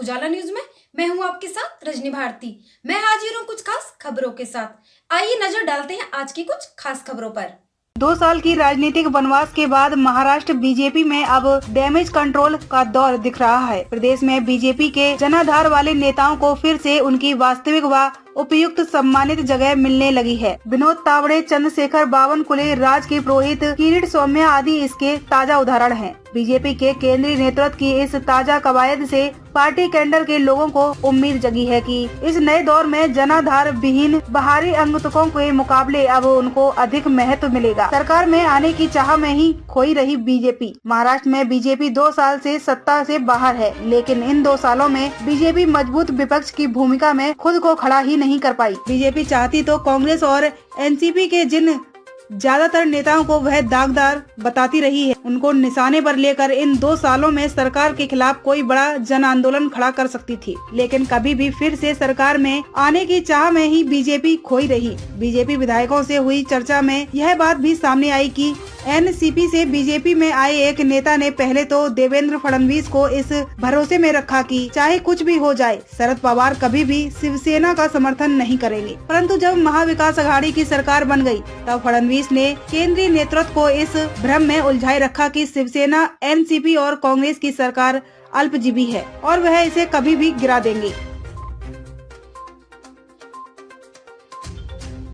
उजाला news में मैं हूं आपके साथ रजनी भारती। मैं हाजिर हूं कुछ खास खबरों के साथ। आइए नजर डालते हैं आज की कुछ खास खबरों पर। 2 साल की राजनीतिक वनवास के बाद महाराष्ट्र बीजेपी में अब डैमेज कंट्रोल का दौर दिख रहा है। प्रदेश में बीजेपी के जनाधार वाले नेताओं को फिर से उनकी वास्तविक व उपयुक्त सम्मानित जगह मिलने लगी है। विनोद तावड़े, चंद्रशेखर बावनकुले, राज की पुरोहित, किरीट सौम्या आदि इसके ताजा उदाहरण हैं। बीजेपी के केंद्रीय नेतृत्व की इस ताजा कवायद से पार्टी कैडर के लोगों को उम्मीद जगी है कि इस नए दौर में जनाधार विहीन बाहरी अंगतुकों के मुकाबले अब उनको अधिक महत्व मिलेगा। सरकार में आने की चाह में ही खोई रही बीजेपी। महाराष्ट्र में बीजेपी 2 साल से सत्ता से बाहर है, लेकिन इन 2 सालों में बीजेपी मजबूत विपक्ष की भूमिका में खुद को खड़ा ही नहीं कर पाई। बीजेपी चाहती तो कांग्रेस और एनसीपी के जिन ज्यादातर नेताओं को वह दागदार बताती रही है, उनको निशाने पर लेकर इन 2 सालों में सरकार के खिलाफ कोई बड़ा जन आंदोलन खड़ा कर सकती थी। लेकिन कभी भी फिर से सरकार में आने की चाह में ही बीजेपी खोई रही। बीजेपी विधायकों से हुई चर्चा में यह बात भी सामने आई कि एनसीपी से बीजेपी में आए एक नेता ने पहले तो देवेंद्र फडणवीस को इस भरोसे में रखा कि चाहे कुछ भी हो जाए, शरद पवार कभी भी शिवसेना का समर्थन नहीं करेंगे। परंतु जब महाविकास अघाड़ी की सरकार बन गई, तब फडणवीस ने केंद्रीय नेतृत्व को इस भ्रम में उलझाए रखा कि शिवसेना, एनसीपी और कांग्रेस की सरकार अल्पजीवी है और वह इसे कभी भी गिरा देंगे।